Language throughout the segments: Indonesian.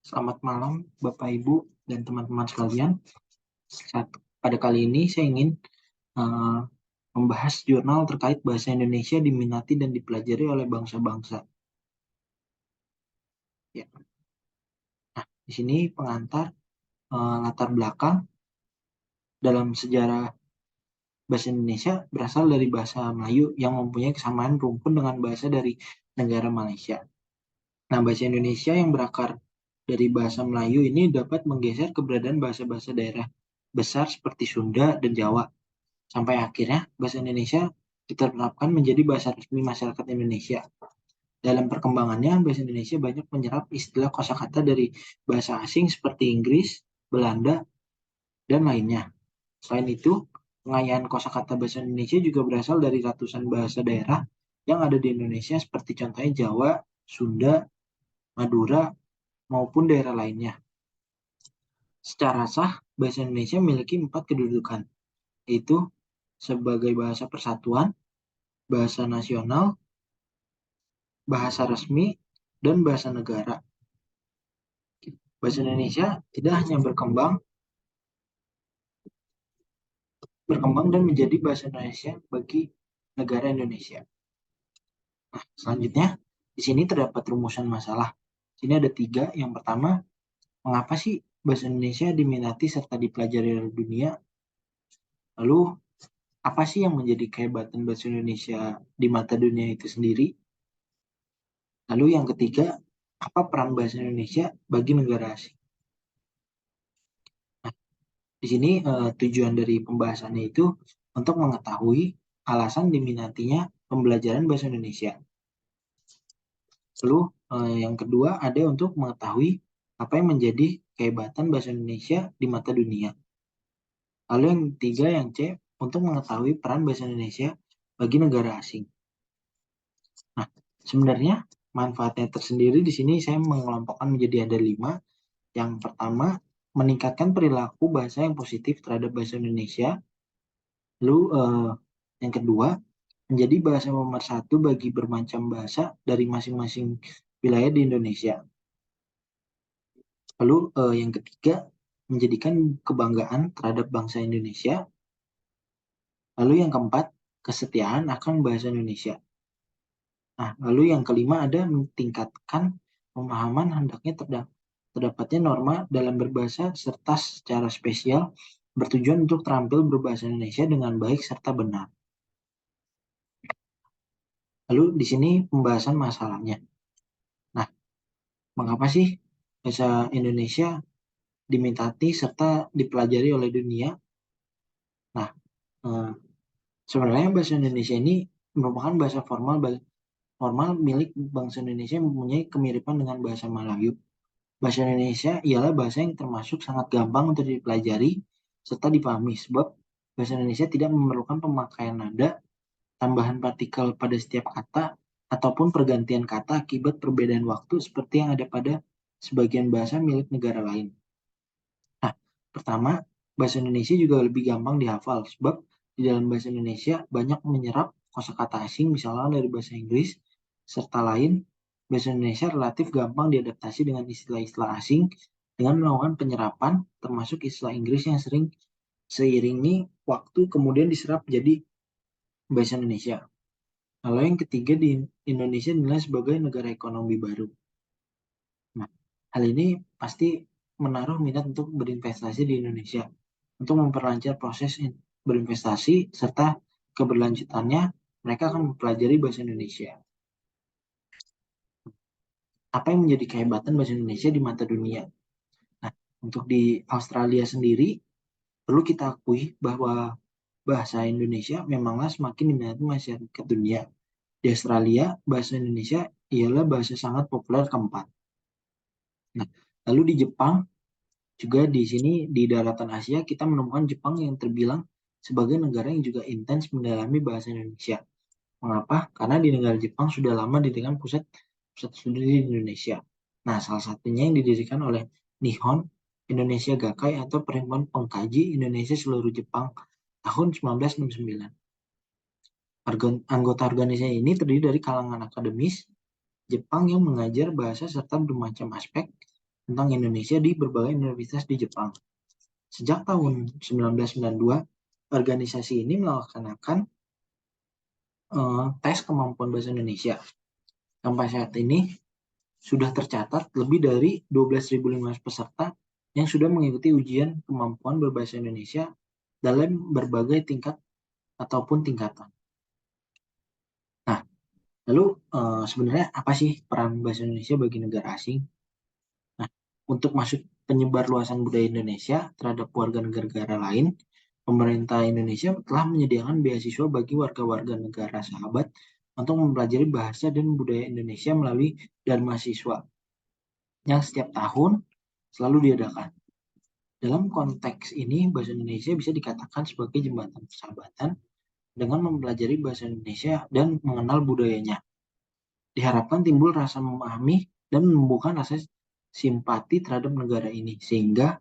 Selamat malam, Bapak, Ibu, dan teman-teman sekalian. Pada kali ini saya ingin eh, membahas jurnal terkait bahasa Indonesia diminati dan dipelajari oleh bangsa-bangsa. Ya, di sini pengantar latar belakang dalam sejarah bahasa Indonesia berasal dari bahasa Melayu yang mempunyai kesamaan rumpun dengan bahasa dari negara Malaysia. Nah, bahasa Indonesia yang berakar dari bahasa Melayu ini dapat menggeser keberadaan bahasa-bahasa daerah besar seperti Sunda dan Jawa. Sampai akhirnya bahasa Indonesia ditetapkan menjadi bahasa resmi masyarakat Indonesia. Dalam perkembangannya, bahasa Indonesia banyak menyerap istilah kosakata dari bahasa asing seperti Inggris, Belanda, dan lainnya. Selain itu, pengayaan kosakata bahasa Indonesia juga berasal dari ratusan bahasa daerah yang ada di Indonesia seperti contohnya Jawa, Sunda, Madura, maupun daerah lainnya. Secara sah, bahasa Indonesia memiliki 4 kedudukan, yaitu sebagai bahasa persatuan, bahasa nasional, bahasa resmi, dan bahasa negara. Bahasa Indonesia tidak hanya berkembang dan menjadi bahasa Indonesia bagi negara Indonesia. Nah, selanjutnya, di sini terdapat rumusan masalah. Di sini ada 3. Yang pertama, mengapa sih bahasa Indonesia diminati serta dipelajari oleh dunia? Lalu, apa sih yang menjadi kehebatan bahasa Indonesia di mata dunia itu sendiri? Lalu yang ketiga, apa peran bahasa Indonesia bagi negara asing? Nah, di sini tujuan dari pembahasannya itu untuk mengetahui alasan diminatinya pembelajaran bahasa Indonesia. Lalu yang kedua ada untuk mengetahui apa yang menjadi kehebatan bahasa Indonesia di mata dunia. Lalu yang ketiga, yang C, untuk mengetahui peran bahasa Indonesia bagi negara asing. Nah, sebenarnya manfaatnya tersendiri di sini saya mengelompokkan menjadi ada 5. Yang pertama, meningkatkan perilaku bahasa yang positif terhadap bahasa Indonesia. Lalu yang kedua, menjadi bahasa pemersatu bagi bermacam bahasa dari masing-masing wilayah di Indonesia. Lalu yang ketiga, menjadikan kebanggaan terhadap bangsa Indonesia. Lalu yang keempat, kesetiaan akan bahasa Indonesia. Nah, lalu yang kelima ada meningkatkan pemahaman hendaknya terdapatnya norma dalam berbahasa serta secara spesial bertujuan untuk terampil berbahasa Indonesia dengan baik serta benar. Lalu di sini pembahasan masalahnya. Nah, mengapa sih bahasa Indonesia diminati serta dipelajari oleh dunia? Nah, eh, sebenarnya bahasa Indonesia ini merupakan bahasa formal milik bangsa Indonesia yang mempunyai kemiripan dengan bahasa Melayu. Bahasa Indonesia ialah bahasa yang termasuk sangat gampang untuk dipelajari serta dipahami sebab bahasa Indonesia tidak memerlukan pemakaian nada, tambahan partikel pada setiap kata, ataupun pergantian kata akibat perbedaan waktu seperti yang ada pada sebagian bahasa milik negara lain. Nah, pertama, bahasa Indonesia juga lebih gampang dihafal sebab di dalam bahasa Indonesia banyak menyerap kosakata asing misalnya dari bahasa Inggris serta lain. Bahasa Indonesia relatif gampang diadaptasi dengan istilah-istilah asing dengan melakukan penyerapan termasuk istilah Inggris yang sering seiringi waktu kemudian diserap jadi bahasa Indonesia. Lalu yang ketiga, di Indonesia dinilai sebagai negara ekonomi baru. Nah, hal ini pasti menaruh minat untuk berinvestasi di Indonesia untuk memperlancar proses berinvestasi serta keberlanjutannya mereka akan mempelajari bahasa Indonesia. Apa yang menjadi kehebatan bahasa Indonesia di mata dunia? Nah, untuk di Australia sendiri perlu kita akui bahwa bahasa Indonesia memanglah semakin diminati masyarakat dunia. Di Australia, bahasa Indonesia ialah bahasa sangat populer keempat. Nah, lalu di Jepang juga di sini di daratan Asia kita menemukan Jepang yang terbilang sebagai negara yang juga intens mendalami bahasa Indonesia. Mengapa? Karena di negara Jepang sudah lama didirikan pusat studi di Indonesia. Nah, salah satunya yang didirikan oleh Nihon Indonesia Gakkai atau Perhimpunan Pengkaji Indonesia Seluruh Jepang tahun 1969. Anggota organisasi ini terdiri dari kalangan akademis Jepang yang mengajar bahasa serta bermacam aspek tentang Indonesia di berbagai universitas di Jepang. Sejak tahun 1992, organisasi ini melaksanakan tes kemampuan bahasa Indonesia. Sampai saat ini sudah tercatat lebih dari 12.500 peserta yang sudah mengikuti ujian kemampuan berbahasa Indonesia dalam berbagai tingkat ataupun tingkatan. Nah, lalu sebenarnya apa sih peran bahasa Indonesia bagi negara asing? Nah, untuk masuk penyebar luasan budaya Indonesia terhadap warga negara lain, pemerintah Indonesia telah menyediakan beasiswa bagi warga-warga negara sahabat untuk mempelajari bahasa dan budaya Indonesia melalui Dharma Siswa yang setiap tahun selalu diadakan. Dalam konteks ini, bahasa Indonesia bisa dikatakan sebagai jembatan persahabatan dengan mempelajari bahasa Indonesia dan mengenal budayanya. Diharapkan timbul rasa memahami dan menumbuhkan rasa simpati terhadap negara ini, sehingga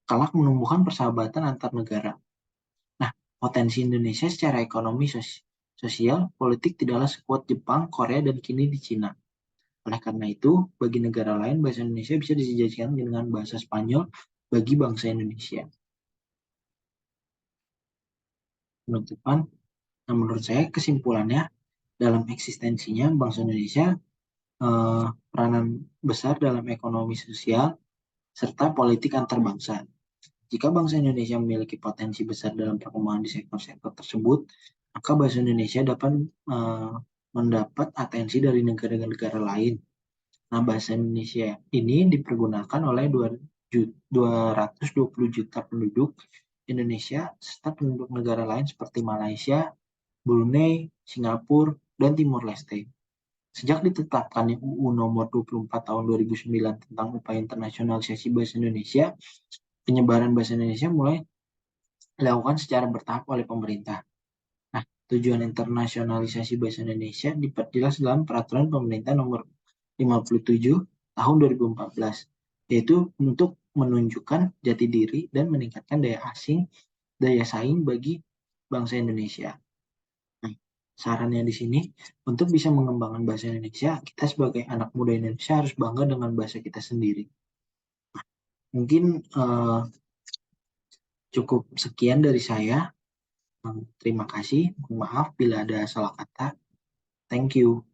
kelak menumbuhkan persahabatan antar negara. Nah, potensi Indonesia secara ekonomi, sosial, politik tidaklah sekuat Jepang, Korea, dan kini di Cina. Oleh karena itu, bagi negara lain, bahasa Indonesia bisa disejajarkan dengan bahasa Spanyol bagi bangsa Indonesia. Penutupan, nah menurut saya kesimpulannya, dalam eksistensinya, bangsa Indonesia peranan besar dalam ekonomi sosial serta politik antar bangsa. Jika bangsa Indonesia memiliki potensi besar dalam perkembangan di sektor-sektor tersebut, maka bahasa Indonesia dapat mendapat atensi dari negara-negara lain. Nah, bahasa Indonesia ini dipergunakan oleh 220 juta penduduk Indonesia serta penduduk negara lain seperti Malaysia, Brunei, Singapura, dan Timor Leste. Sejak ditetapkannya UU nomor 24 tahun 2009 tentang upaya internasionalisasi bahasa Indonesia, penyebaran bahasa Indonesia mulai dilakukan secara bertahap oleh pemerintah. Nah, tujuan internasionalisasi bahasa Indonesia diperjelas dalam Peraturan Pemerintah Nomor 57 Tahun 2014, yaitu untuk menunjukkan jati diri dan meningkatkan daya saing bagi bangsa Indonesia. Nah, sarannya di sini, untuk bisa mengembangkan bahasa Indonesia, kita sebagai anak muda Indonesia harus bangga dengan bahasa kita sendiri. Mungkin cukup sekian dari saya. Terima kasih. Maaf bila ada salah kata. Thank you.